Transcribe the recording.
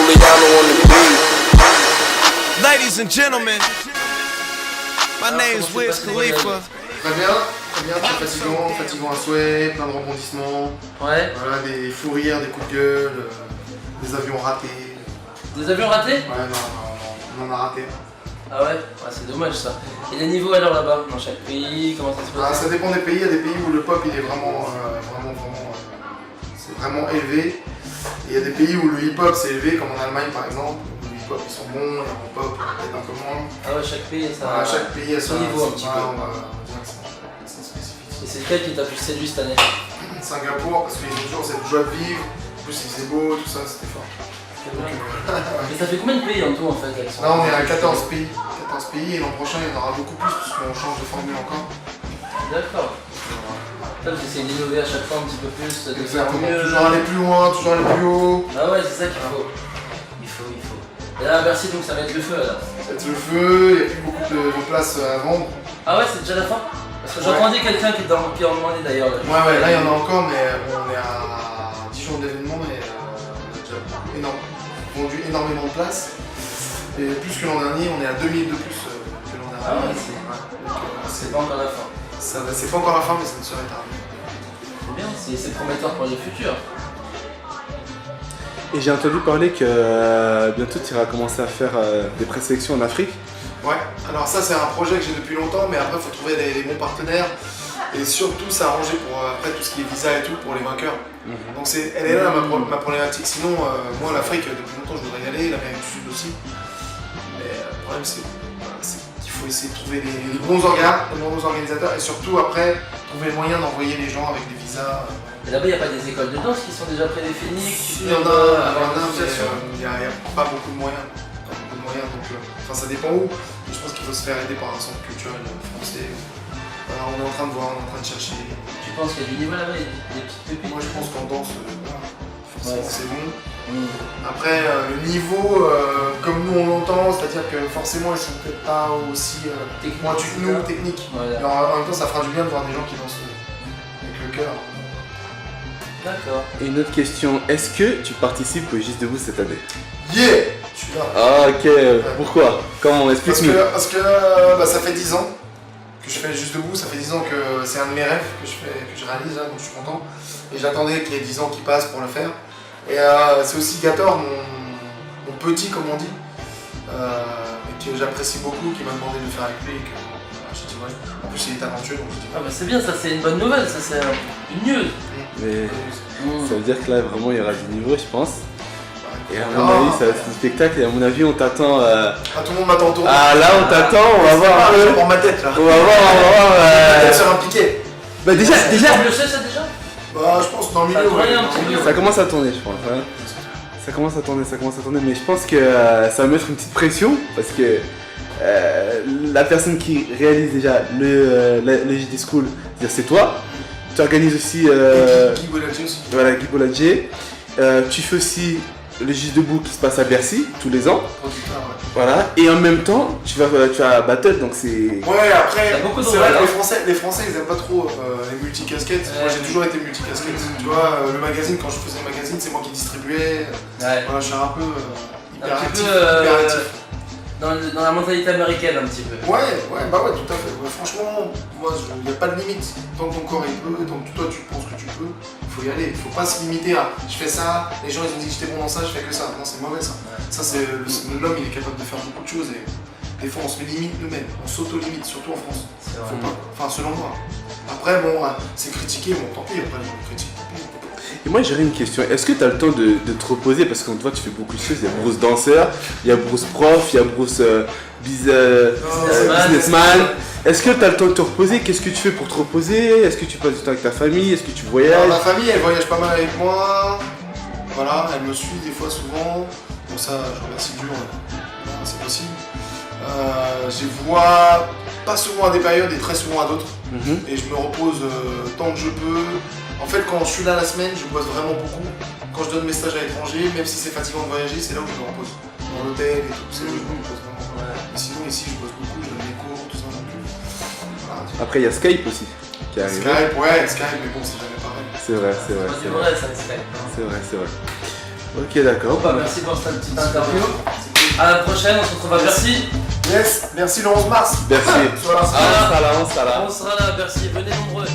Giuliano on the beat. Ladies and gentlemen, my name's Wiz Khalifa. Très bien, très fatigant à souhait, plein de rebondissements. Ouais. Voilà, des fous rires, des coups de gueule, des avions ratés. Des avions ratés? Ouais, non, on en a raté. Ah ouais, c'est dommage ça. Et les niveaux alors là-bas, dans chaque pays, comment ça se passe? Ça dépend des pays, il y a des pays où le pop il est vraiment c'est vraiment élevé. Et il y a des pays où le hip-hop c'est élevé, comme en Allemagne par exemple, où le hip-hop ils sont bons, et le pop peut-être un peu moins. Ah ouais, chaque pays ça. Voilà, chaque pays a son niveau un petit peu. On va dire que c'est spécifique. Et c'est lequel qui t'a plus séduit cette année? Singapour, parce qu'ils ont toujours cette joie de vivre, en plus il faisait beau, tout ça, c'était fort. Mais ça fait combien de pays en tout en fait? Là on est à 14 pays. 14 pays et l'an prochain il y en aura beaucoup plus puisqu'on change de formule encore. D'accord. Là vous essayez d'innover à chaque fois un petit peu plus, de faire mieux. Toujours aller plus loin, toujours aller plus haut. Ah ouais, c'est ça qu'il faut. Il faut. Et là à Bercy donc ça va être le feu alors. Ça va être le feu, il n'y a plus beaucoup de place à vendre. Ah ouais, c'est déjà la fin? Parce que j'entendais quelqu'un qui en demandait d'ailleurs. Ouais, là il y en a encore mais on est à 10 jours d'événement et on a déjà vendu énormément de places. Et plus que l'an dernier, on est à 2000 de plus que l'an dernier. Ah ouais, c'est pas encore la fin. C'est pas encore la fin, mais ça ne serait tardé. C'est bien, c'est prometteur pour le futur. Et j'ai entendu parler que bientôt tu iras commencer à faire des présélections en Afrique. Ouais, alors ça c'est un projet que j'ai depuis longtemps, mais après il faut trouver les bons partenaires et surtout s'arranger pour après tout ce qui est visa et tout pour les vainqueurs. Donc elle est là ma problématique. Sinon, moi l'Afrique depuis longtemps je voudrais y aller, l'Amérique du Sud aussi. Mais le problème c'est qu'il faut essayer de trouver les bons organisateurs et surtout après trouver le moyen d'envoyer les gens avec des visas. Et là-bas il n'y a pas des écoles de danse qui sont déjà prédéfinies? Il y en a, mais il n'y a pas beaucoup de moyens. Donc, ça dépend où. Je pense qu'il faut se faire aider par un centre culturel français. Voilà, on est en train de voir, on est en train de chercher. Tu penses qu'il y a du niveau là-bas, des petites pépites? Moi je pense qu'en danse, forcément c'est bon. Après le niveau, comme nous on l'entend, c'est-à-dire que forcément ils sont peut-être pas aussi pointus que nous, techniques. Voilà. Mais en même temps ça fera du bien de voir des gens qui dansent avec le cœur. D'accord. Et une autre question, est-ce que tu participes au Juste Debout cette année? Yeah! Je suis là. Ah ok, pourquoi? Comment? Explique-nous. Parce que ça fait 10 ans que je fais Juste Debout, ça fait 10 ans que c'est un de mes rêves que je réalise là, donc je suis content. Et j'attendais qu'il y ait 10 ans qui passent pour le faire. Et c'est aussi Gator, mon petit comme on dit, et que j'apprécie beaucoup, qui m'a demandé de le faire avec lui. J'ai dit ouais. En plus il est talentueux donc j'ai dit ah bah c'est bien, ça c'est une bonne nouvelle, ça c'est une news. Mais ça veut dire que là vraiment il y aura du niveau je pense. Et à mon avis ça va être un spectacle et à mon avis on t'attend. Ah tout le monde m'attend autour. Ah là on t'attend, on va voir un peu. Pour ma tête là. On va voir. Ma tête sur un piquet. Bah déjà. Tu le sais ça déjà? Bah je pense dans le milieu. Ça commence à tourner je pense. Hein. Ça commence à tourner, mais je pense que ça va mettre une petite pression parce que la personne qui réalise déjà le JD School, c'est toi. Tu organises aussi. Guy Bolagé aussi. Voilà, Guy Bolagé. Tu fais aussi le JD Debout qui se passe à Bercy tous les ans. Voilà, et en même temps, tu vas battle donc c'est. Ouais, après, c'est vrai que les Français ils aiment pas trop les multicasquettes. Moi j'ai toujours été multicasquette. Tu vois, le magazine, quand je faisais le magazine, c'est moi qui distribuais. Ouais. Voilà, je suis un peu hyperactif. Dans la mentalité américaine un petit peu. Ouais, tout à fait. Ouais, franchement, moi il n'y a pas de limite. Tant que ton corps il peut, tant que toi tu penses que tu peux, il faut y aller. Il faut pas se limiter à je fais ça, les gens ils ont dit que j'étais bon dans ça, je fais que ça. Non, c'est mauvais ça. Ça c'est l'homme il est capable de faire beaucoup de choses et des fois on se met limite nous-mêmes, on s'auto-limite, surtout en France. Faut pas. Enfin selon moi. Après bon, c'est critiqué, bon tant pis, après les gens critiquent. Et moi j'aurais une question, est-ce que tu as le temps de te reposer? Parce que toi tu fais beaucoup de choses, il y a Bruce danseur, il y a Bruce prof, il y a Bruce businessman. Est-ce que tu as le temps de te reposer? Qu'est-ce que tu fais pour te reposer? Est-ce que tu passes du temps avec ta famille? Est-ce que tu voyages? Alors, ma famille elle voyage pas mal avec moi, voilà, elle me suit des fois souvent, bon ça je remercie Dieu, c'est possible. Je les vois pas souvent à des périodes et très souvent à d'autres, et je me repose tant que je peux. En fait, quand je suis là la semaine, je bosse vraiment beaucoup. Quand je donne mes stages à l'étranger, même si c'est fatigant de voyager, c'est là où je me repose. Dans l'hôtel et tout, c'est là où je me repose vraiment. Mais sinon, ici, je bosse beaucoup, je donne des cours, tout ça non plus. Voilà. Après, il y a Skype aussi qui arrive. Skype, mais bon, c'est jamais pareil. C'est vrai. C'est vrai ça, Skype. C'est vrai. Ok, d'accord. Bah, merci pour cette petite interview. À la prochaine, on se retrouve à Bercy. Yes, merci le 11 mars. Merci. Sois là. On sera là, on sera là. On sera là à Bercy, venez nombreux.